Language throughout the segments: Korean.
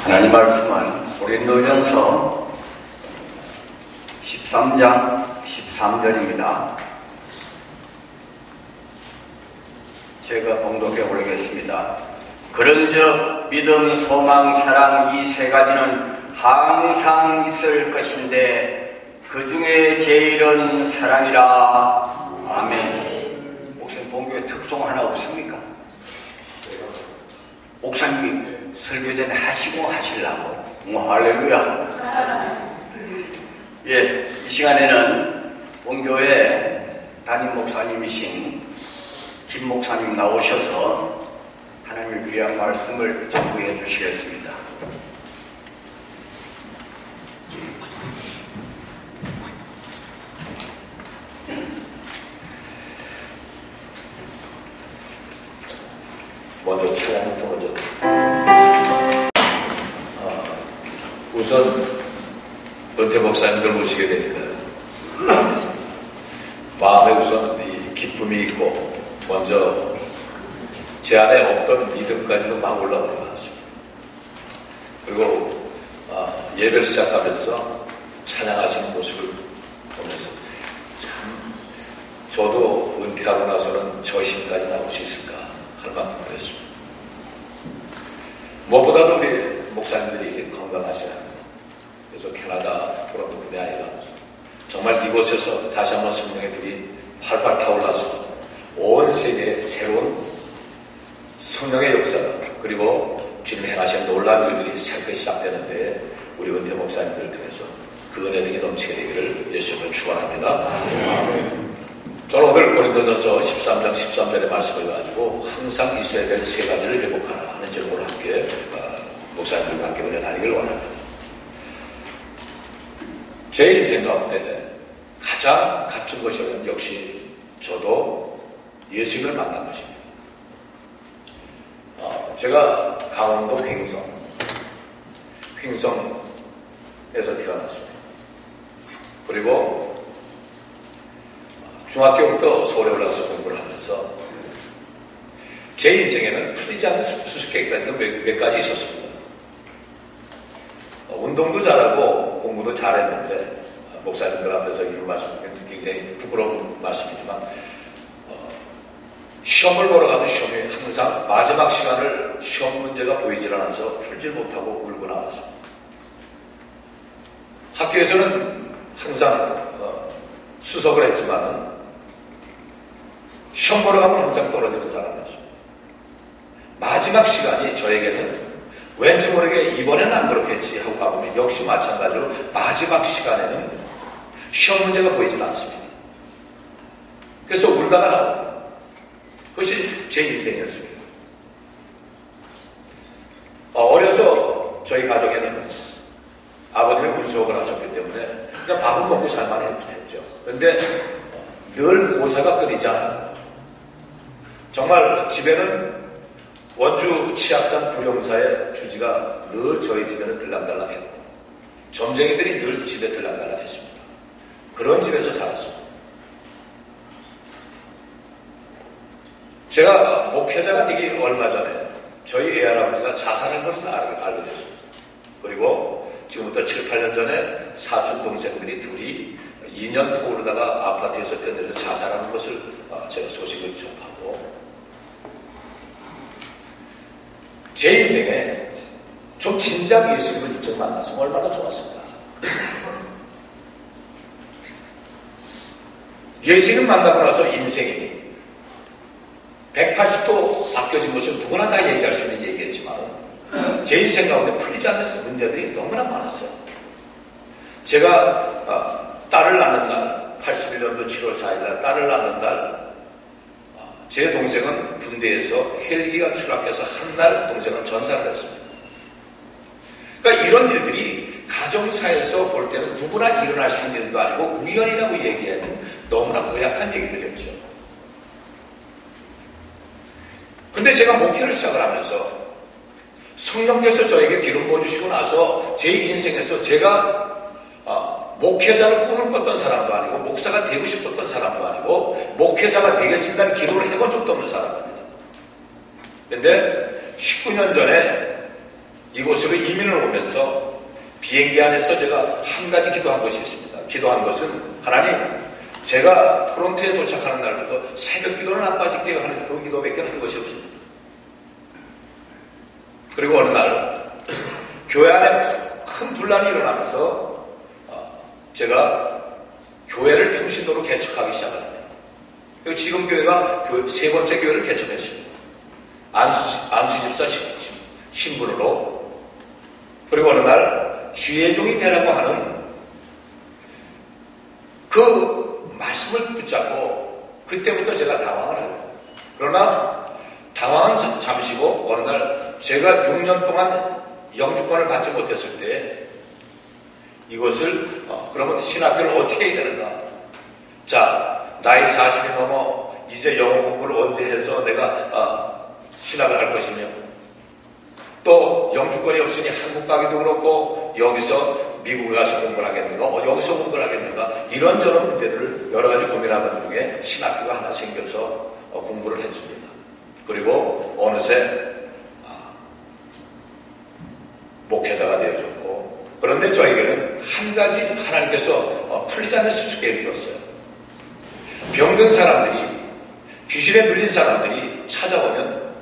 하나님 말씀은 고린도전서 13장 13절입니다. 제가 봉독해 올리겠습니다. 그런즉 믿음, 소망, 사랑 이 세 가지는 항상 있을 것인데 그 중에 제일은 사랑이라. 아멘. 목사님, 본교회 특송 하나 없습니까? 목사님이 설교 전에 하시고 하시려고. 할렐루야. 예, 이 시간에는 본교회 담임 목사님이신 김 목사님 나오셔서 하나님의 귀한 말씀을 전부해 주시겠습니다. 먼저 찬양부터 먼저. 우선 은퇴 목사님들 모시게 되니까 마음에 우선 이 기쁨이 있고 먼저 제 안에 없던 믿음까지도 막 올라오는 것 같습니다. 그리고 예배를 시작하면서 찬양하시는 모습을 보면서 참 저도 은퇴하고 나서는 저 힘까지 나올 수 있을까 하는 만큼 그랬습니다. 무엇보다도 우리 목사님들이 건강하셔야 합니다. 그래서 캐나다 토론토뿐이 아니라 정말 이곳에서 다시 한번 성령의 불이 활활 타올라서 온 세계에 새로운 성령의 역사 그리고 주님 행하신 놀라운 일들이 새롭게 시작되는데 우리 은퇴 목사님들을 통해서 그 은혜들이 넘치게 되기를 예수님을 축원합니다. 저는 오늘 고린도전서 13장 13절의 말씀을 가지고 항상 있어야 될 세 가지를 회복하라 하는 제목으로 함께 목사님들과 함께 은혜 나누기를 원합니다. 제 인생 가운데 가장 값진 것이라면 역시 저도 예수님을 만난 것입니다. 제가 강원도 횡성에서 태어났습니다. 그리고 중학교부터 서울에 올라가서 공부를 하면서 제 인생에는 풀리지 않는 수수께끼가 몇 가지 있었습니다. 운동도 잘하고 공부도 잘했는데 목사님들 앞에서 이런 말씀드리면 굉장히 부끄러운 말씀이지만 시험을 보러 가면 시험이 항상 마지막 시간을 시험 문제가 보이질 않아서 풀지 못하고 울고 나왔습니다. 학교에서는 항상 수석을 했지만은 시험 보러 가면 항상 떨어지는 사람이었습니다. 마지막 시간이 저에게는 왠지 모르게 이번에는 안 그렇겠지 하고 가보면 역시 마찬가지로 마지막 시간에는 시험 문제가 보이질 않습니다. 그래서 울다가 나옵니다. 그것이 제 인생이었습니다. 어려서 저희 가족에는 아버님이 운수업을 하셨기 때문에 그냥 밥은 먹고 살만 했죠. 그런데 늘 고사가 끊이지 않아요. 정말 집에는 원주 치악산 불용사의 주지가 늘 저희 집에는 들락달락했고 점쟁이들이 늘 집에 들락달락했습니다. 그런 집에서 살았습니다. 제가 목회자가 되기 얼마 전에 저희 애할아버지가 자살한 것을 알게 됐습니다. 그리고 지금부터 7, 8년 전에 사촌 동생들이 둘이 2년 토르다가 아파트에서 뛰어내려서 자살하는 것을 제가 소식을 접하고 제 인생에 좀 진작 예수님을 직접 만났으면 얼마나 좋았을까. 예수님 만나고 나서 인생이 180도 바뀌어진 것은 누구나 다 얘기할 수 있는 얘기겠지만 제 인생 가운데 풀리지 않는 문제들이 너무나 많았어요. 제가 딸을 낳는 날 81년도 7월 4일 딸을 낳는 날 제 동생은 군대에서 헬기가 추락해서 한 날 동생은 전사를 했습니다. 그러니까 이런 일들이 가정사에서 볼 때는 누구나 일어날 수 있는 일도 아니고 우연이라고 얘기하는 너무나 고약한 얘기들이었죠. 근데 제가 목회를 시작을 하면서 성령께서 저에게 기름 부어주시고 나서 제 인생에서 제가 목회자를 꿈을 꿨던 사람도 아니고 목사가 되고 싶었던 사람도 아니고 목회자가 되겠습니다는 기도를 해본 적도 없는 사람입니다. 그런데 19년 전에 이곳으로 이민을 오면서 비행기 안에서 제가 한 가지 기도한 것이 있습니다. 기도한 것은 하나님, 제가 토론토에 도착하는 날부터 새벽 기도는 안 빠질게요 하는 그 기도밖에 한 것이 없습니다. 그리고 어느 날 교회 안에 큰 분란이 일어나면서 제가 교회를 평신도로 개척하기 시작합니다. 그리고 지금 교회가 세 번째 교회를 개척했습니다. 안수 집사 신분으로. 그리고 어느 날 주의 종이 되라고 하는 그 말씀을 붙잡고 그때부터 제가 당황을 합니다. 그러나 당황은 잠시고 어느 날 제가 6년 동안 영주권을 받지 못했을 때 이것을 그러면 신학교를 어떻게 해야 되는가? 자, 나이 40이 넘어 이제 영어 공부를 언제 해서 내가 신학을 할 것이며 또 영주권이 없으니 한국 가기도 그렇고 여기서 미국에 가서 공부를 하겠는가? 여기서 공부를 하겠는가? 이런저런 문제들을 여러 가지 고민하는 중에 신학교가 하나 생겨서 공부를 했습니다. 그리고 어느새 목회자가 되어졌고, 그런데 저에게는 한 가지 하나님께서 풀리지 않는 수수께끼를 줬어요. 병든 사람들이, 귀신에 들린 사람들이 찾아오면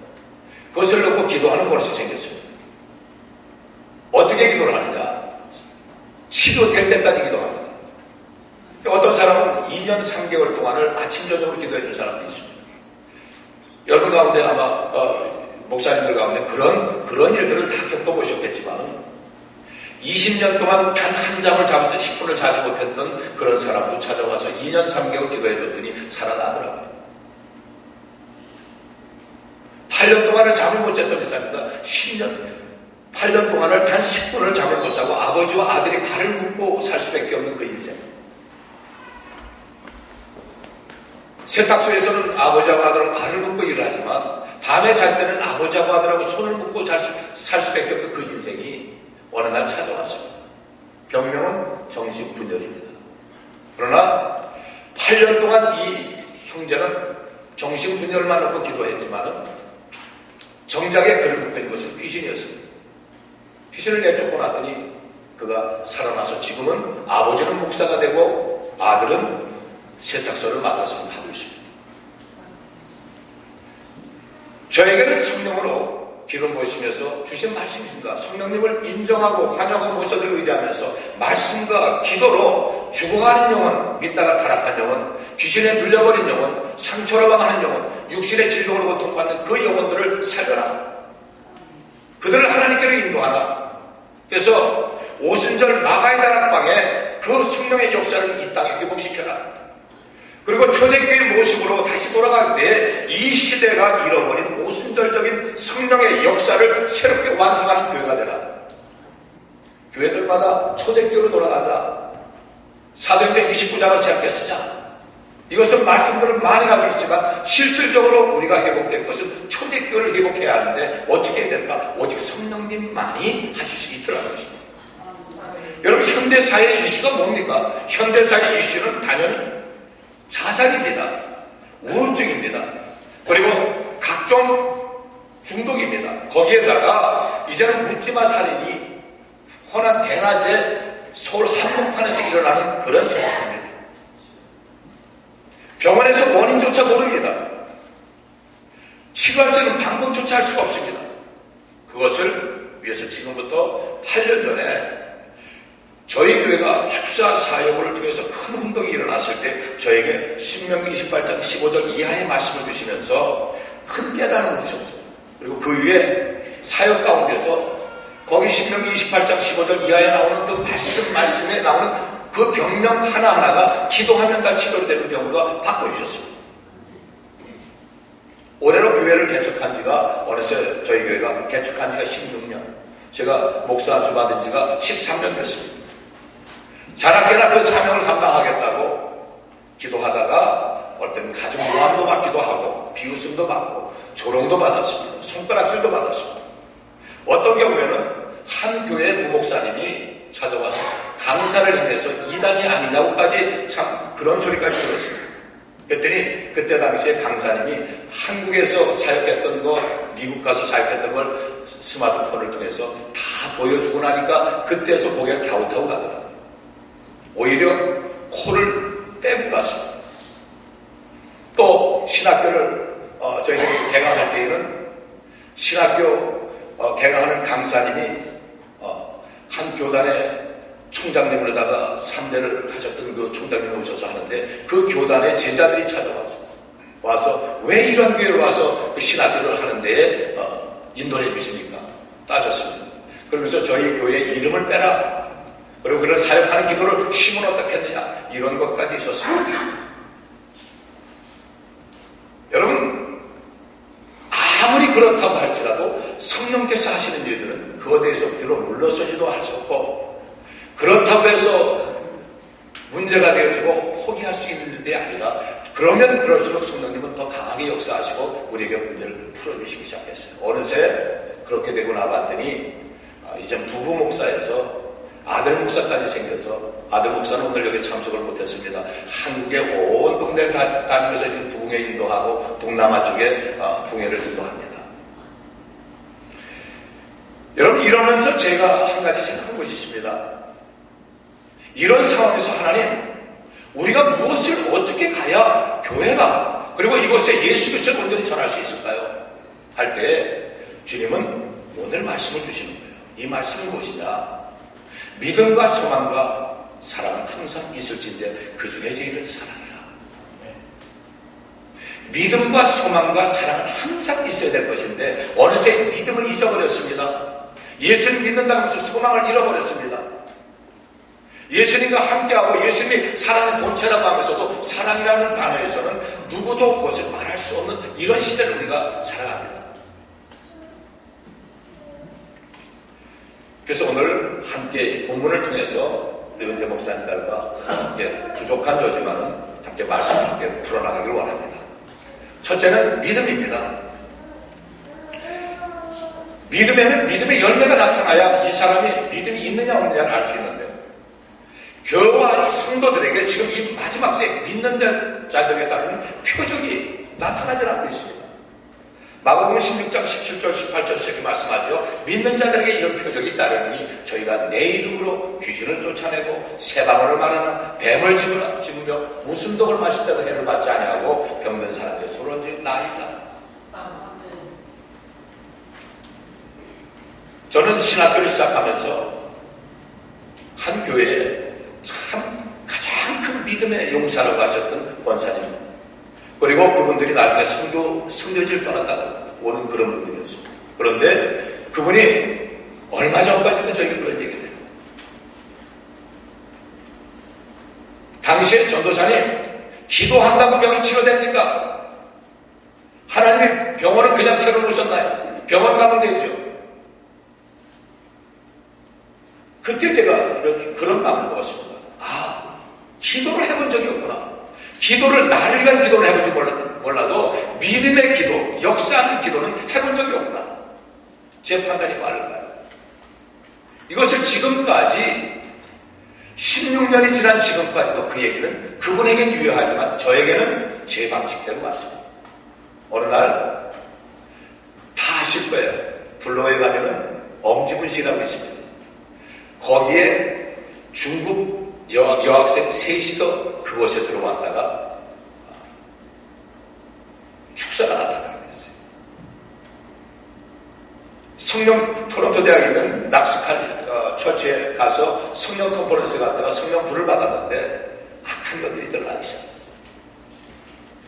그것을 놓고 기도하는 버릇이 생겼습니다. 어떻게 기도를 하느냐? 치료될 때까지 기도합니다. 어떤 사람은 2년 3개월 동안을 아침 저녁으로 기도해 준 사람도 있습니다. 여러분 가운데 아마 목사님들 가운데 그런 일들을 다 겪어보셨겠지만 20년 동안 단 한 잠을 10분을 자지 못했던 그런 사람도 찾아와서 2년 3개월 기도해 줬더니 살아나더라고요. 8년 동안을 잠을 못 잤던 사람입니다. 8년 동안을 단 10분을 잠을 못 자고 아버지와 아들이 발을 묶고 살 수밖에 없는 그 인생. 세탁소에서는 아버지하고 아들은 발을 묶고 일을 하지만 밤에 잘 때는 아버지하고 아들하고 손을 묶고 살 수밖에 없는 그 인생이 어느 날 찾아왔습니다. 병명은 정신분열입니다. 그러나 8년 동안 이 형제는 정신분열만 놓고 기도했지만 정작에 그를 묶고 있는 것은 귀신이었습니다. 귀신을 내쫓고 났더니 그가 살아나서 지금은 아버지는 목사가 되고 아들은 세탁소를 맡아서 하고 있습니다. 저에게는 성령으로 기름 부으시면서 주신 말씀입니다. 성령님을 인정하고 환영하고 모셔들 의지하면서 말씀과 기도로 죽어가는 영혼, 믿다가 타락한 영혼, 귀신에 눌려버린 영혼, 상처로 망하는 영혼, 육신의 질병으로 고통받는 그 영혼들을 살려라. 그들을 하나님께로 인도하라. 그래서 오순절 마가의 다락방에 그 성령의 역사를 이 땅에 회복시켜라. 그리고 초대교회 모습으로 다시 돌아갈 때 이 시대가 잃어버린 오순절적인 성령의 역사를 새롭게 완성하는 교회가 되라. 교회들마다 초대교회로 돌아가자. 사도행전 29장을 새롭게 쓰자. 이것은 말씀들은 많이 가지고 있지만 실질적으로 우리가 회복될 것은 초대교회를 회복해야 하는데 어떻게 해야 될까? 오직 성령님만이 하실 수 있더라는 것입니다. 여러분, 현대사회의 이슈가 뭡니까? 현대사회의 이슈는 당연히 자살입니다. 우울증입니다. 그리고 각종 중독입니다. 거기에다가 이제는 묻지마 살인이 흔한 대낮에 서울 한복판에서 일어나는 그런 현상입니다. 병원에서 원인조차 모릅니다. 치료할 수 있는 방법조차 할 수가 없습니다. 그것을 위해서 지금부터 8년 전에 저희 교회가 축사 사역을 통해서 큰 운동이 일어났을 때 저에게 신명기 28장 15절 이하의 말씀을 주시면서 큰 깨달음을 주셨어요. 그리고 그 위에 사역 가운데서 거기 신명기 28장 15절 이하에 나오는 그 말씀에 나오는 그 병명 하나하나가 기도하면 다 치료되는 병으로 바꿔주셨습니다. 올해로 교회를 개척한 지가 어느새 저희 교회가 개척한 지가 16년, 제가 목사 안수 받은 지가 13년 됐습니다. 자랑게나 그 사명을 감당하겠다고 기도하다가 어떨 때는 가정 모함도 받기도 하고 비웃음도 받고 조롱도 받았습니다. 손가락질도 받았습니다. 어떤 경우에는 한 교회 부목사님이 찾아와서 강사를 향해서 이단이 아니냐고까지 참 그런 소리까지 들었습니다. 그랬더니 그때 당시에 강사님이 한국에서 사역했던 거, 미국 가서 사역했던 걸 스마트폰을 통해서 다 보여주고 나니까 그때서 고개를 갸웃하고 가더라. 오히려 코를 빼고 갔습니다. 또 신학교를 저희들이 개강할 때에는 신학교 개강하는 강사님이 한 교단의 총장님으로다가 3대를 하셨던 그 총장님이 오셔서 하는데 그 교단의 제자들이 찾아왔습니다. 와서 왜 이런 교회를 와서 그 신학교를 하는데 인도해 주십니까? 따졌습니다. 그러면서 저희 교회 이름을 빼라. 그리고 그런 사역하는 기도를 쉬면 어떻겠느냐. 이런 것까지 있었습니다. 여러분, 아무리 그렇다고 할지라도 성령께서 하시는 일들은 그것에 대해서 뒤로 물러서지도 할 수 없고, 그렇다고 해서 문제가 되어지고 포기할 수 있는 일이 아니라, 그러면 그럴수록 성령님은 더 강하게 역사하시고 우리에게 문제를 풀어주시기 시작했어요. 어느새 그렇게 되고 나봤더니 이제 부부 목사에서 아들 목사까지 생겨서, 아들 목사는 오늘 여기 참석을 못했습니다. 한국의 온 동네를 다니면서 지금 부흥회 인도하고 동남아 쪽에 부흥회를 인도합니다. 여러분, 이러면서 제가 한 가지 생각한 것이 있습니다. 이런 상황에서 하나님, 우리가 무엇을 어떻게 가야 교회가, 그리고 이곳에 예수 그리스도를 온전히 전할 수 있을까요? 할 때 주님은 오늘 말씀을 주시는 거예요. 이 말씀은 무엇이냐? 믿음과 소망과 사랑은 항상 있을진데 그 중에 제일 사랑이라. 믿음과 소망과 사랑은 항상 있어야 될 것인데 어느새 믿음을 잊어버렸습니다. 예수님 믿는다고 해서 소망을 잃어버렸습니다. 예수님과 함께하고 예수님이 사랑의 본체라고 하면서도 사랑이라는 단어에서는 누구도 그것을 말할 수 없는 이런 시대를 우리가 살아갑니다. 그래서 오늘 함께 본문을 통해서 우리 은재 목사님들과 함께 부족한 저지만은 함께 말씀을 함께 풀어나가기를 원합니다. 첫째는 믿음입니다. 믿음에는 믿음의 열매가 나타나야 이 사람이 믿음이 있느냐 없느냐를 알 수 있는데, 교회와 성도들에게 지금 이 마지막 때 믿는 자들에 따른 표적이 나타나지 않고 있습니다. 마가복음 16장 17절 18절에서 이렇게 말씀하죠. 믿는 자들에게 이런 표적이 따르니 저희가 내 이름으로 귀신을 쫓아내고 새 방언을 말하나 뱀을 집으며 무슨 독을 마신다고 해를 받지 아니하고 병든 사람의 소원지 나이다. 저는 신학교를 시작하면서 한 교회에 참 가장 큰 믿음의 용사라고 하셨던 권사님, 그리고 그분들이 나중에 성교지를 떠났다가 오는 그런 분들이었습니다. 그런데 그분이 얼마 전까지도 저에게 그런 얘기를 해요. 당시에 전도사님, 기도한다고 병이 치료됩니까? 하나님이 병원을 그냥 채워놓으셨나요? 병원 가면 되죠. 그때 제가 그런 마음을 먹었습니다. 아, 기도를 해본 적이 없구나. 기도를 나를 위한 기도를 해본지 몰라도 믿음의 기도, 역사하는 기도는 해본 적이 없구나. 제 판단이 빠른가요? 이것을 지금까지 16년이 지난 지금까지도 그 얘기는 그분에게는 유효하지만 저에게는 제 방식대로 왔습니다. 어느 날 다 아실 거예요. 불로에 가면은 엄지분식이라고 있습니다. 거기에 중국 여학생 셋이서 그곳에 들어왔다가 축사가 나타나게 됐어요. 성령 토론토 대학에 있는 낙스칼 처치에 가서 성령 컨퍼런스 갔다가 성령 불을 받았는데 악한 것들이 들어가기 시작했어요.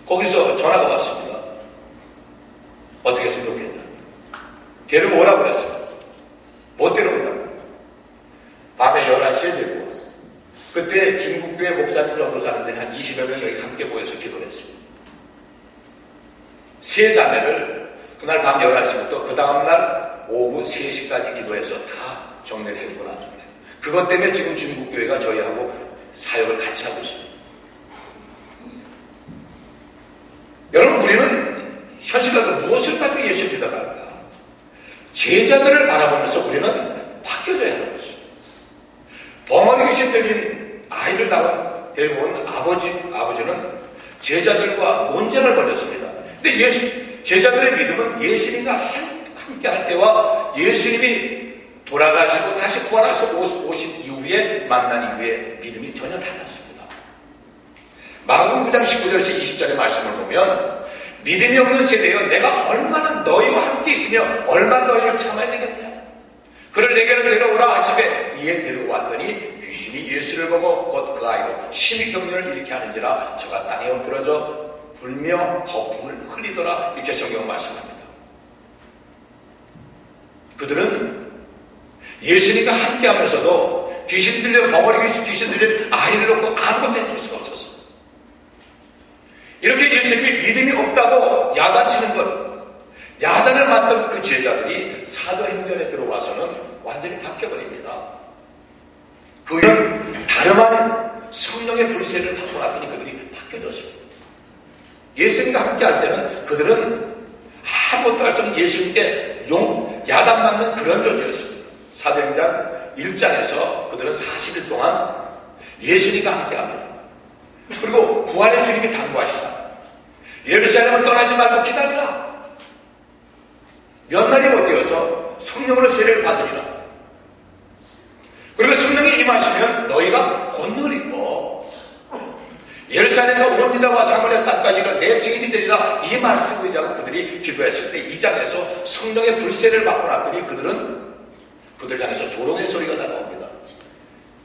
거기서 전화가 왔습니다. 어떻게 했으면 좋겠다. 데려오라고 그랬어요. 못 데려온다고. 밤에 11시에 데리고 왔어요. 그때 중국교회 목사님 전도사님들이 한 20여 명 여기 함께 모여서 기도를 했습니다. 세 자매를 그날 밤 11시부터 그 다음날 오후 3시까지 기도해서 다 정리를 해주고 나중에 그것 때문에 지금 중국교회가 저희하고 사역을 같이 하고 있습니다. 여러분, 우리는 현실과도 무엇을 가지고 예수를 믿어갈까? 제자들을 바라보면서 우리는 바뀌어져야 하는 것이죠. 벙어리 귀신 들린 아이를 데리고 온 아버지는 제자들과 논쟁을 벌였습니다. 근데 제자들의 믿음은 예수님과 함께 할 때와 예수님이 돌아가시고 다시 부활해서 오신 이후에 만난 이후에 믿음이 전혀 달랐습니다. 마가복음 9장 19절에서 20절의 말씀을 보면 믿음이 없는 세대여 내가 얼마나 너희와 함께 있으며 얼마나 너희를 참아야 되겠느냐. 그를 내게로 데려오라 하시되 이에 데리고 왔더니 귀신이 예수를 보고 곧 그 아이로 심히 경련을 일으켜 하는지라 저가 땅에 엎드러져 불며 거품을 흘리더라. 이렇게 성경 말씀합니다. 그들은 예수님과 함께 하면서도 귀신 들려 벙어리 귀신 들려 아이를 놓고 아무것도 해줄 수가 없었어요. 이렇게 예수님이 믿음이 없다고 야단치는 것, 야단을 맞던 그 제자들이 사도행전에 들어와서는 완전히 바뀌어버립니다. 그는 다름 아닌 성령의 불세를 받고 났더니 그들이 바뀌어졌습니다. 예수님과 함께 할 때는 그들은 아무것도 할 수 없는 예수님께 야단 맞는 그런 존재였습니다. 사도행전 1장에서 그들은 40일 동안 예수님과 함께 합니다. 그리고 부활의 주님이 당부하시다. 예루살렘을 떠나지 말고 기다리라. 몇 날이 못 되어서 성령으로 세례를 받으리라. 그리고 성령이 임하시면 너희가 권능을 입고 예루살렘과 온 유다와 사마리아 땅까지는 내 증인이 되리라. 이 말씀을 의지하고 그들이 기도했을 때 2장에서 성령의 불세를 받고 났더니 그들 향해서 조롱의 소리가 나옵니다.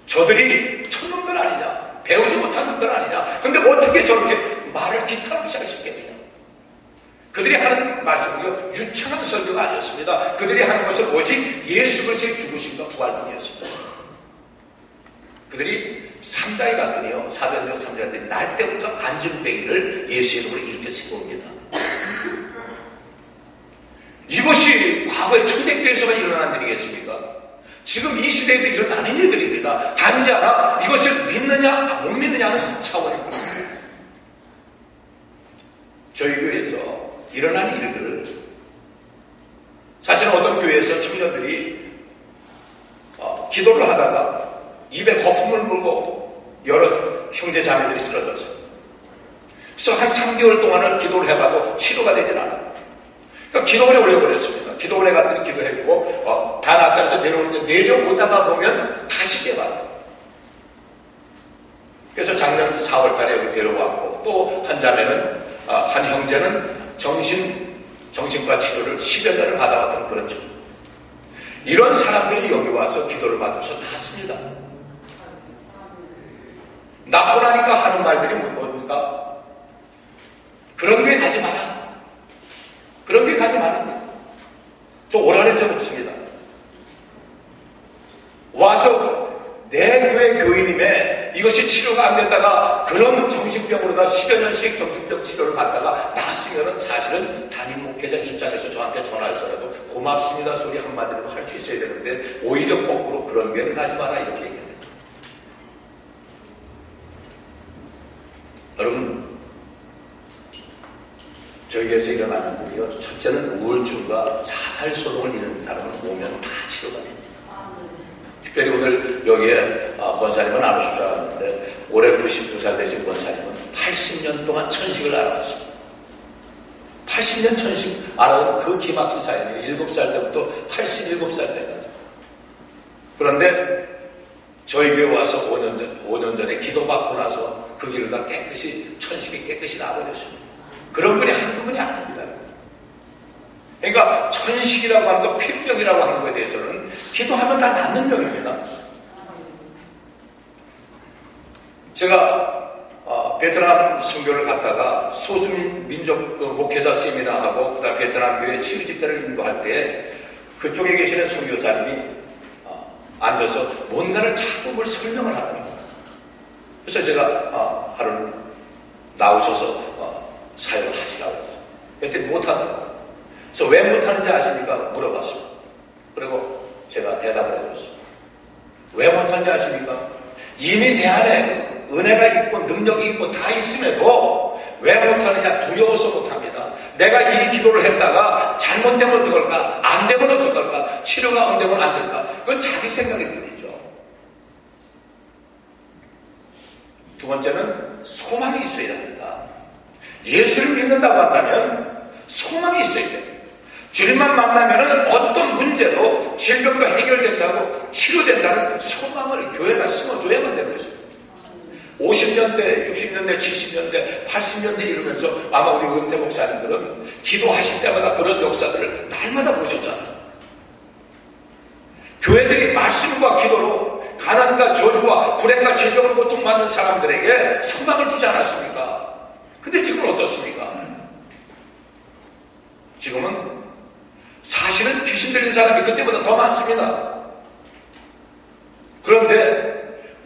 저들이 천놈들 아니냐, 배우지 못한 놈들 아니냐, 근데 어떻게 저렇게 말을 기타없이 할 수 있게 되냐. 그들이 하는 말씀은요 유창한 설교가 아니었습니다. 그들이 하는 것은 오직 예수 그리스도의 죽으심과 부활뿐이었습니다. 그들이 3장에 갔더니요, 사도행전 3장에 갔더니 날 때부터 안진뱅이를 예수의 이름으로 일으켜 세웁니다. 이것이 과거의 초대교회에서만 일어난 일이겠습니까? 지금 이 시대에도 일어나는 일들입니다. 단지 하나 이것을 믿느냐 못 믿느냐는 차원입니다. 저희 교회에서 일어나는 일들을 사실은 어떤 교회에서 청년들이 기도를 하다가 입에 거품을 물고 여러 형제 자매들이 쓰러졌어요. 그래서 한 3개월 동안을 기도를 해봐도 치료가 되질 않아요. 그러니까 기도원에 올려버렸습니다. 기도원에 갔더니 기도해보고 다 낫다해서 내려오는데 내려오다가 보면 다시 재발해요. 그래서 작년 4월달에 여기 데려왔고 또 한 자매는 한 형제는 정신과 치료를 10여 년을 받아왔던 그런 중 이런 사람들이 여기 와서 기도를 받으면서 낫습니다. 낫고 나니까 하는 말들이 뭡니까? 그런 교회 가지 마라. 그런 교회 가지 말랍니다. 저 오라는 적 없습니다. 와서 내 교회 교인임에 이것이 치료가 안 된다가 그런 정신병으로다 10여 년씩 정신병 치료를 받다가 낫으면은 사실은 담임 목회자 입장에서 저한테 전화해서라도 고맙습니다 소리 한마디라도 할 수 있어야 되는데 오히려 거꾸로 그런 교회는 가지 마라 이렇게 얘기합니다. 여러분 저희 교회에서 일어나는 일이요. 첫째는 우울증과 자살 소동을 이루는 사람을 보면 다 치료가 됩니다. 특별히 오늘 여기에 권사님은 안 오실 줄 알았는데 올해 92살 되신 권사님은 80년 동안 천식을 알아봤습니다. 80년 천식 알아온 그 기막힌 사연이에요. 7살 때부터 87살 때까지. 그런데 저희 교회 와서 5년 전에 기도받고 나서 그 길을 다 천식이 깨끗이 나버렸습니다. 그런 분이 한두 분이 아닙니다. 그러니까 천식이라고 하는 것, 폐병이라고 하는 것에 대해서는 기도하면 다 낫는 병입니다. 제가 베트남 선교를 갔다가 소수민족 목회자 세미나하고 그다음 베트남 교회 치유 집회를 인도할 때 그쪽에 계시는 선교사님이 앉아서 뭔가를 자꾸 뭘 설명을 합니다. 그래서 제가 하루는 나오셔서 사역을 하시라고 했어요. 그때 못하더라고요. 그래서 왜 못하는지 아십니까? 물어봤습니다. 그리고 제가 대답을 해줬어요. 왜 못하는지 아십니까? 이미 내 안에 은혜가 있고 능력이 있고 다 있음에도 왜 못하느냐? 두려워서 못합니다. 내가 이 기도를 했다가 잘못되면 어떡할까? 안 되면 어떡할까? 치료가 안 되면 안 될까? 그건 자기 생각일 뿐이죠. 두 번째는 소망이 있어야 합니다. 예수를 믿는다고 한다면 소망이 있어야 돼요. 주님만 만나면은 어떤 문제도 질병도 해결된다고 치료된다는 소망을 교회가 심어줘야만 되는 것입니다. 50년대, 60년대, 70년대, 80년대 이러면서 아마 우리 은퇴 목사님들은 기도하실 때마다 그런 역사들을 날마다 보셨잖아요. 교회들이 말씀과 기도로 가난과 저주와 불행과 질병을 고통받는 사람들에게 소망을 주지 않았습니까? 근데 지금은 어떻습니까? 지금은 사실은 귀신 들린 사람이 그때보다 더 많습니다. 그런데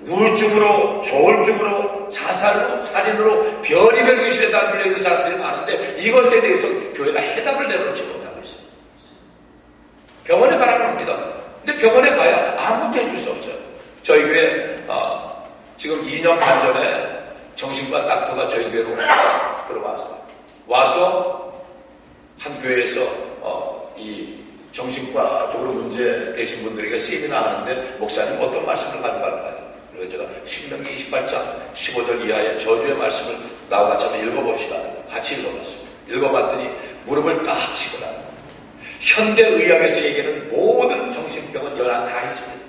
우울증으로, 조울증으로, 자살로, 살인으로 별의별 귀신에 다 들려있는 사람들이 많은데 이것에 대해서 교회가 해답을 내놓지 못하고 있습니다. 병원에 가라고 합니다. 근데 병원에 가야 아무것도 해줄 수 없어요. 저희 교회 지금 2년 반 전에 정신과 닥터가 저희 교회로 들어왔어요. 와서 한 교회에서 이 정신과 쪽으로 문제 되신 분들에게 세미나 하는데 목사님 어떤 말씀을 가져갈까요? 그래서 제가 신명기 28장 15절 이하의 저주의 말씀을 나와 같이 한번 읽어봅시다. 같이 읽어봤습니다. 읽어봤더니 무릎을 딱 치더라. 현대의학에서 얘기하는 모든 정신병은 연한 다 있습니다.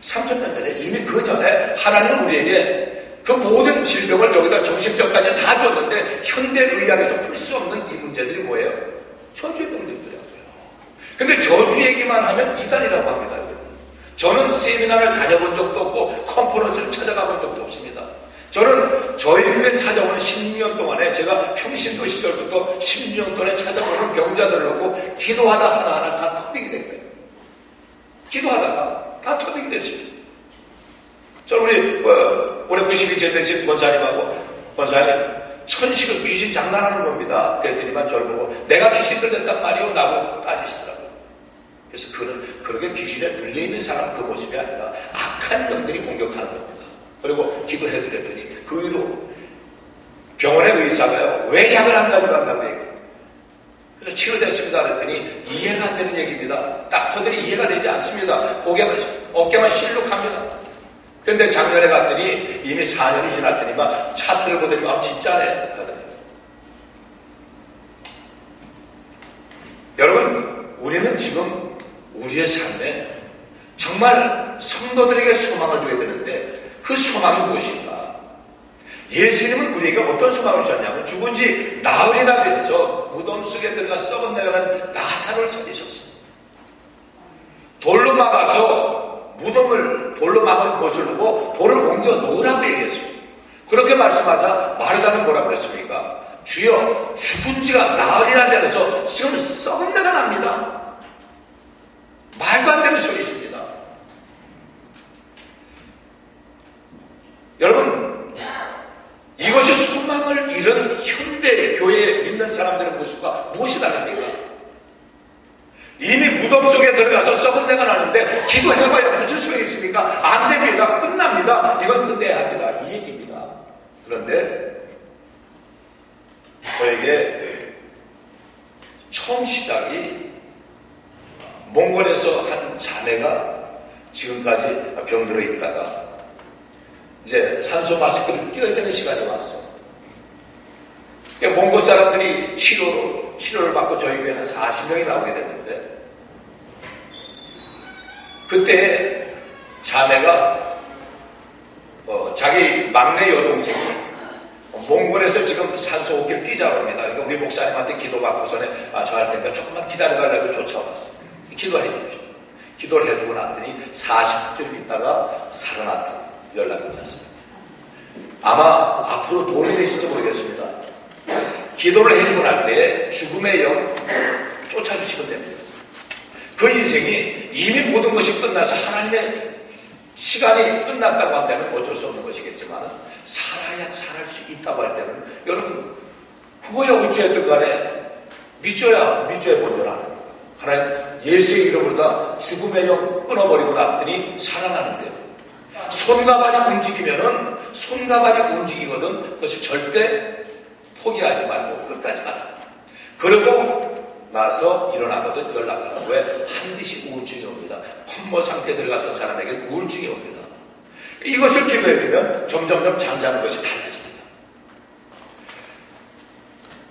3,000년 전에 이미 그 전에 하나님은 우리에게 그 모든 질병을 여기다 정신병까지 다 줬는데 현대의학에서 풀 수 없는 이 문제들이 뭐예요? 저주의 병들더라고요. 근데 저주 얘기만 하면 이단이라고 합니다. 저는 세미나를 다녀본 적도 없고 컨퍼런스를 찾아가본 적도 없습니다. 저는 저희 교회 찾아오는 16년 동안에 제가 평신도 시절부터 16년 동안에 찾아오는 병자들하고 기도하다 하나하나 다 터득이 된 거예요. 기도하다가 다 터득이 됐습니다. 저는 우리 올해 90이 되신 권사님하고 권사님 천식은 귀신 장난하는 겁니다. 그랬더니만 저를 보고 내가 귀신 들렸단 말이오 나보고 따지시더라고요. 그래서 그렇게 귀신에 들려있는 사람 그 모습이 아니라 악한 영들이 공격하는 겁니다. 그리고 기도해드렸더니 그 위로 병원의 의사가요 왜 약을 안 가져간다고 얘기해요. 그래서 치료됐습니다 그랬더니 이해가 안 되는 얘기입니다. 닥터들이 이해가 되지 않습니다. 어깨만 실룩합니다. 그런데 작년에 갔더니 이미 4년이 지났더니만 차트를 보더니 진짜네 하더니. 여러분 우리는 지금 우리의 삶에 정말 성도들에게 소망을 줘야 되는데 그 소망이 무엇인가? 예수님은 우리에게 어떤 소망을 주셨냐면 죽은 지 나흘이나 돼서 무덤 속에 들어가 썩어내가는 나사로를 살리셨어요. 돌로 막아서 무덤을 돌로 막은 곳을 보고 돌을 옮겨 놓으라고 얘기했습니다. 그렇게 말씀하자 마르다는 뭐라고 그랬습니까? 주여 죽은 지가 나흘이나 돼서 지금 썩은 내가 납니다. 말도 안 되는 소리십니다. 여러분 이것이 소망을 잃은 현대 교회에 믿는 사람들의 모습과 무엇이 다릅니까? 이미 무덤 속에 들어가서 썩은 내가 나는데 기도해봐야 무슨 소용이 있습니까? 안 됩니다. 끝납니다. 이건 끝내야 합니다. 이 얘기입니다. 그런데 저에게 처음 시작이 몽골에서 한 자매가 지금까지 병들어 있다가 이제 산소 마스크를 띄어야 되는 시간이 왔어. 몽골 사람들이 치료를 받고 저희 교회에 한 40명이 나오게 됐는데 그때 자매가 자기 막내 여동생이 몽골에서 지금 산소 호흡기를 뛰자고 합니다. 그러니까 우리 목사님한테 기도받고서는 저 할 테니까 조금만 기다려달라고 쫓아왔어. 기도해 주십시오. 기도를 해주고 났더니 40분쯤 있다가 살아났다고 연락이 왔습니다. 아마 앞으로 도움이 되실지 모르겠습니다. 기도를 해주고 날 때 죽음의 영 쫓아주시면 됩니다. 그 인생이 이미 모든 것이 끝나서 하나님의 시간이 끝났다고 한다면 어쩔 수 없는 것이겠지만 살아야 수 있다고 할 때는 여러분 그거야 어찌했든 간에 믿어야 본전하는 겁니다. 하나님 예수의 이름으로 죽음의 영 끊어버리고 났더니 살아나는데요. 손과 발이 움직이면은 손과 발이 움직이거든 그것을 절대 포기하지 말고 끝까지 가라. 그러고 나서 일어나거든 연락하라고 왜 반드시 우울증이 옵니다. 콤모 상태에 들어갔던 사람에게 우울증이 옵니다. 이것을 기도해주면 점점점 잠자는 것이 달라집니다.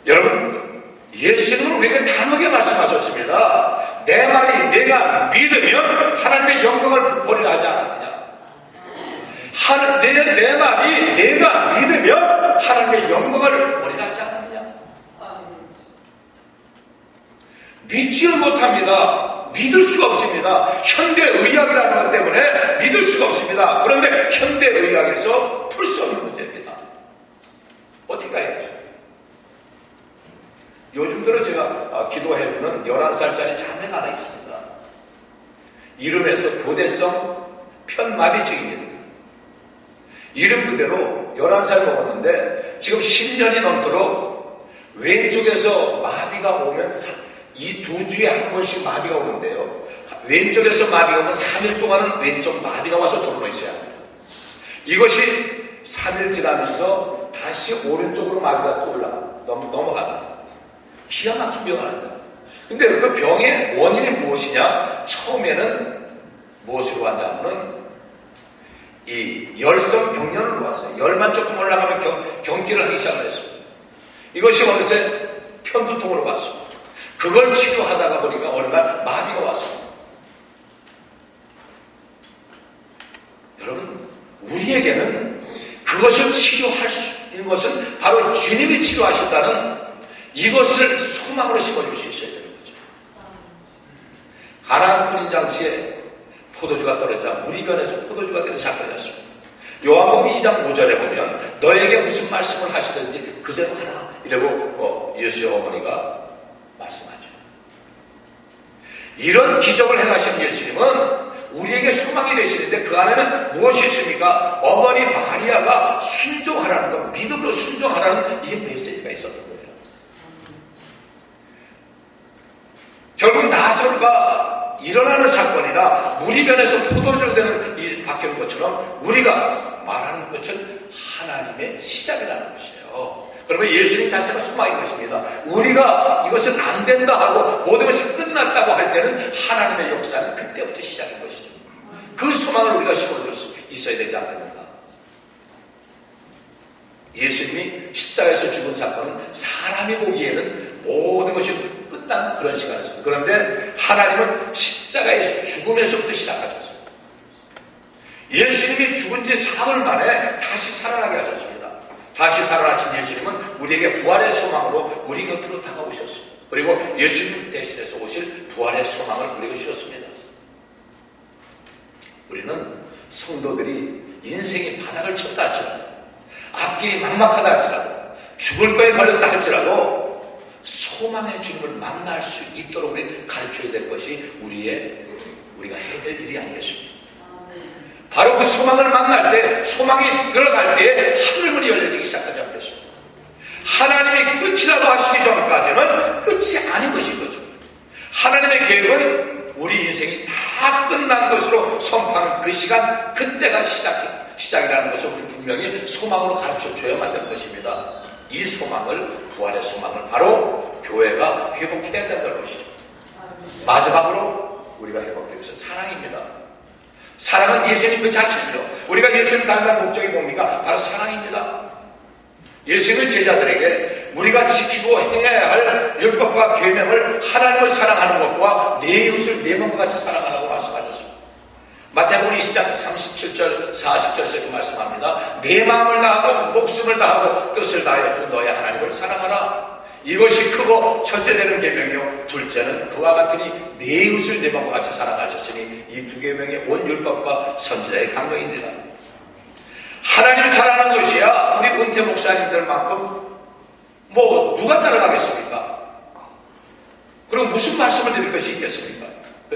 여러분 예수님은 우리가 우리에게 단호하게 말씀하셨습니다. 내 말이 내가 믿으면 하나님의 영광을 보리라 하지 않았느냐. 내 말이 내가 믿으면 하나님의 영광을 보리라 하지 않았느냐. 믿지를 못합니다. 믿을 수가 없습니다. 현대의학이라는 것 때문에 믿을 수가 없습니다. 그런데 현대의학에서 풀 수 없는 문제입니다. 어떻게 해야죠? 요즘 들어 제가 기도해주는 11살짜리 자매가 하나 있습니다. 이름에서 교대성 편마비증입니다. 이름 그대로 11살 먹었는데 지금 10년이 넘도록 왼쪽에서 마비가 오면 이 2주에 한 번씩 마비가 오는데요. 왼쪽에서 마비가 오면 3일 동안은 왼쪽 마비가 와서 들어와 있어야 합니다. 이것이 3일 지나면서 다시 오른쪽으로 마비가 또 넘어갑니다. 기가 막힌 병을 합니다. 근데 그 병의 원인이 무엇이냐? 처음에는 무엇으로 왔냐면은 이 열성 경련으로 왔어요. 열만 조금 올라가면 경기를 하기 시작했습니다. 이것이 어느새 편두통으로 왔습니다. 그걸 치료하다가 보니까 어느 날 마비가 왔습니다. 여러분, 우리에게는 그것을 치료할 수 있는 것은 바로 주님이 치료하신다는 이것을 소망으로 심어줄 수 있어야 되는 거죠. 가나안 혼인잔치에 포도주가 떨어지자 물이 변해서 포도주가 되는 사건이었습니다. 요한복음 2장 5절에 보면 너에게 무슨 말씀을 하시든지 그대로 하라 이라고 예수의 어머니가 말씀하죠. 이런 기적을 행하신 예수님은 우리에게 소망이 되시는데 그 안에는 무엇이 있습니까? 어머니 마리아가 순종하라는 것, 믿음으로 순종하라는 이 메시지가 있었던 거예요. 결국 나사로가 일어나는 사건이나 물이 변해서 포도주로 되는 일 바뀌는 것처럼 우리가 말하는 것은 하나님의 시작이라는 것이에요. 그러면 예수님 자체가 소망인 것입니다. 우리가 이것은 안 된다 하고 모든 것이 끝났다고 할 때는 하나님의 역사는 그때부터 시작인 것이죠. 그 소망을 우리가 심어줄 수 있어야 되지 않겠는가. 예수님이 십자가에서 죽은 사건은 사람이 보기에는 모든 것이 끝난 그런 시간이었습니다. 그런데 하나님은 십자가의 죽음에서부터 시작하셨습니다. 예수님이 죽은 지 사흘 만에 다시 살아나게 하셨습니다. 다시 살아나신 예수님은 우리에게 부활의 소망으로 우리 곁으로 다가오셨습니다. 그리고 예수님 대신해서 오실 부활의 소망을 우리에게 주셨습니다. 우리는 성도들이 인생이 바닥을 쳤다 할지라도 앞길이 막막하다 할지라도 죽을 거에 걸렸다 할지라도 소망의 주님을 만날 수 있도록 우리 가르쳐야 될 것이 우리가 해야 될 일이 아니겠습니까? 바로 그 소망을 만날 때, 소망이 들어갈 때에 하늘문이 열려지기 시작하지 않겠습니까? 하나님이 끝이라고 하시기 전까지는 끝이 아닌 것인 거죠. 하나님의 계획은 우리 인생이 다 끝난 것으로 선포하는 그 시간, 그때가 시작이라는 것을 우리 분명히 소망으로 가르쳐줘야만 되는 것입니다. 이 소망을, 부활의 소망을 바로 교회가 회복해야 된다는 것이죠. 마지막으로 우리가 회복되기 위해서 사랑입니다. 사랑은 예수님 그 자체죠. 우리가 예수님 닮은 목적이 뭡니까? 바로 사랑입니다. 예수님은 제자들에게 우리가 지키고 행해야 할 율법과 계명을 하나님을 사랑하는 것과 내 이웃을 내 몸과 같이 사랑하라고 말씀하셨습니다. 마태복음 20장 37절 40절에서 말씀합니다. 내 마음을 다하고 목숨을 다하고 뜻을 다하여 주 너의 하나님을 사랑하라. 이것이 크고 첫째 되는 계명이요 둘째는 그와 같으니 내 이웃을 내 몸과 같이 사랑하셨으니 이 두 계명의 온 율법과 선지자의 강령입니다. 하나님을 사랑하는 것이야 우리 은퇴 목사님들만큼 누가 따라가겠습니까? 그럼 무슨 말씀을 드릴 것이 있겠습니까?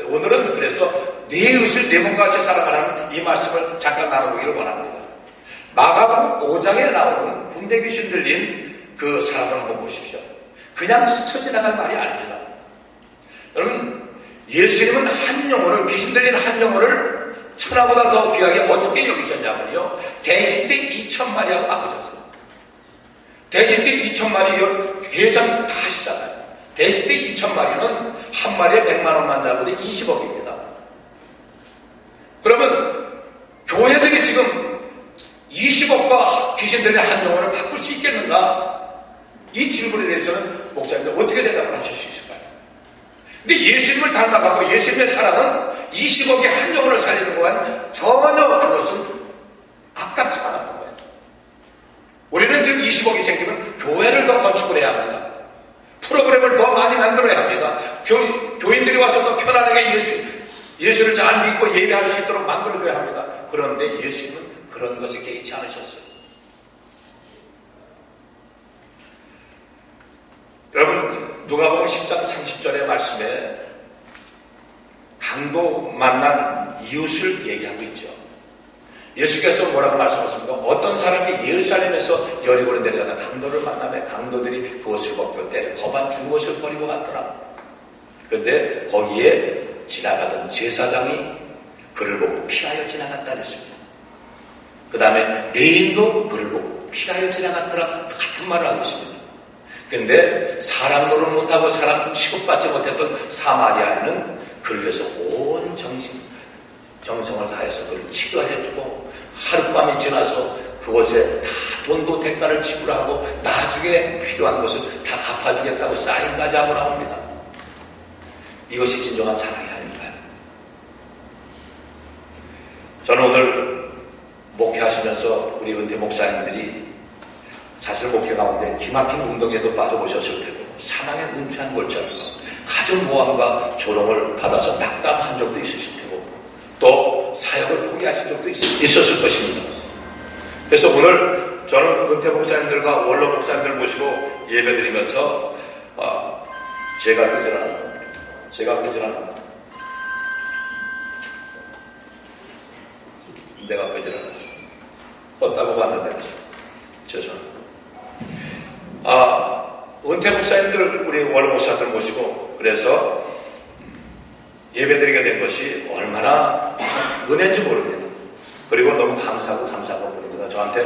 오늘은 그래서 내 이웃을 내 몸과 같이 사랑하라는 이 말씀을 잠깐 나눠보기를 원합니다. 마가복음 5장에 나오는 군대 귀신 들린 그 사람을 한번 보십시오. 그냥 스쳐 지나갈 말이 아닙니다. 여러분, 예수님은 한 영혼을, 귀신 들린 한 영혼을 천하보다 더 귀하게 어떻게 여기셨냐면요. 돼지떼 2,000마리하고 바꾸셨어요. 돼지떼 2,000마리 계산 다 하시잖아요. 돼지떼 2,000마리는 한 마리에 100만 원만 잡아도 20억입니다. 그러면 교회들이 지금 20억과 귀신 들린 한 영혼을 바꿀 수 있겠는가? 이 질문에 대해서는 목사님들 어떻게 대답을 하실 수 있을까요? 근데 예수님을 닮아가고 예수님의 사랑은 20억의 한 영혼을 살리는 것과는 전혀 그것은 아깝지 않았던 거예요. 우리는 지금 20억이 생기면 교회를 더 건축을 해야 합니다. 프로그램을 더 많이 만들어야 합니다. 교인들이 와서 더 편안하게 예수를 잘 믿고 예배할 수 있도록 만들어줘야 합니다. 그런데 예수님은 그런 것에 개의치 않으셨어요. 여러분, 누가복음 10장 30절의 말씀에 강도 만난 이웃을 얘기하고 있죠. 예수께서 뭐라고 말씀하십니까? 어떤 사람이 예루살렘에서 여리고로 내려가다 강도를 만나며 강도들이 그것을 벗겨 때려 거반 준 것을 버리고 갔더라. 그런데 거기에 지나가던 제사장이 그를 보고 피하여 지나갔다 그랬습니다. 그 다음에 레인도 그를 보고 피하여 지나갔더라. 같은 말을 하고 있습니다. 그런데 사람 노릇 못하고 사람 취급받지 못했던 사마리아인은 그를 위해서 온 정성을 다해서 그를 치료해주고 하룻밤이 지나서 그곳에 다 돈도 대가를 지불하고 나중에 필요한 것을 다 갚아주겠다고 사인까지 하고 나옵니다. 이것이 진정한 사랑이 아닌가요? 저는 오늘 목회하시면서 우리 은퇴 목사님들이 사실 목회 가운데 기막힌 운동에도 빠져보셨을 테고 사랑에 음추한 골짜기가 가정 모함과 조롱을 받아서 낙담한 적도 있으실 테고 또 사역을 포기하신 적도 있었을 것입니다. 그래서 오늘 저는 은퇴 목사님들과 원로 목사님들 모시고 예배드리면서 제가 그전하는 내가 그전하는 뻗다고 봤는데 죄송합니다. 은퇴 목사님들 우리 원로 목사님들 모시고 그래서 예배드리게 된 것이 얼마나 은혜인지 모릅니다. 그리고 너무 감사하고 모릅니다. 저한테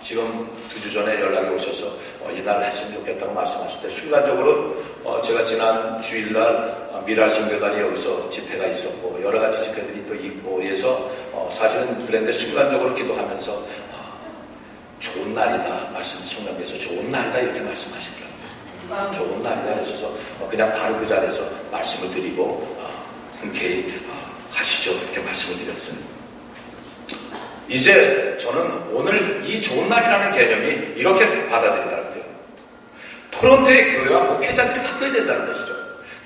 지금 2주 전에 연락이 오셔서 이날 했으면 좋겠다고 말씀하실 때 순간적으로 제가 지난 주일날 미랄 선교단이 여기서 집회가 있었고 여러 가지 집회들이 또 있고 해서 사실은 그런데 순간적으로 기도하면서 좋은 날이다 성령께서 좋은 날이다 이렇게 말씀하시더라고요. 좋은 날이다 그래서 그냥 바로 그 자리에서 말씀을 드리고 흔쾌히 하시죠 이렇게 말씀을 드렸어요. 이제 저는 오늘 이 좋은 날이라는 개념이 이렇게 받아들이다는 거예요. 토론토의 교회와 목회자들이 바뀌어야 된다는 것이죠.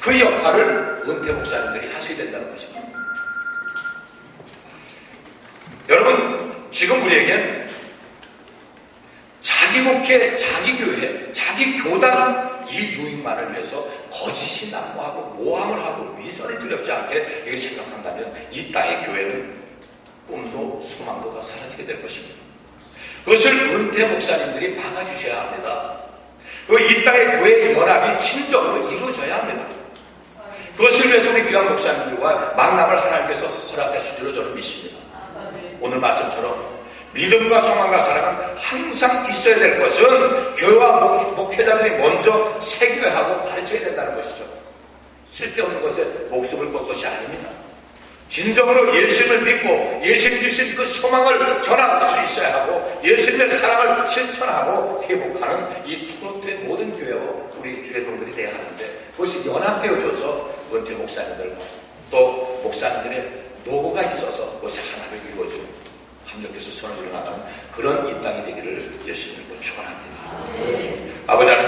그 역할을 은퇴 목사님들이 하셔야 된다는 것입니다. 여러분 지금 우리에겐 자기 목회, 자기 교회, 자기 교단 이 유익만을 위해서 거짓이 난무하고 모함을 하고 위선을 두렵지 않게 이렇게 생각한다면 이 땅의 교회는 꿈도 소망도 다 사라지게 될 것입니다. 그것을 은퇴 목사님들이 막아주셔야 합니다. 그리고 이 땅의 교회의 연합이 진정으로 이루어져야 합니다. 그것을 위해서 우리 귀한 목사님들과 만남을 하나님께서 허락하실 줄로 저는 믿습니다. 오늘 말씀처럼 믿음과 소망과 사랑은 항상 있어야 될 것은 교회와 목회자들이 먼저 세교하고 가르쳐야 된다는 것이죠. 쓸데없는 것에 목숨을 걸 것이 아닙니다. 진정으로 예수님을 믿고 예수님 주신 그 소망을 전할 수 있어야 하고 예수님의 사랑을 실천하고 회복하는 이 토론토의 모든 교회와 우리 주의 종들이 되어야 하는데 그것이 연합되어져서 은퇴 목사님들과 또 목사님들의 노고가 있어서 그것이 하나를 이루어지고 합력해서 선을 이루어나가는 그런 이 땅이 되기를 예수님으로 축원합니다. 아버지 하나님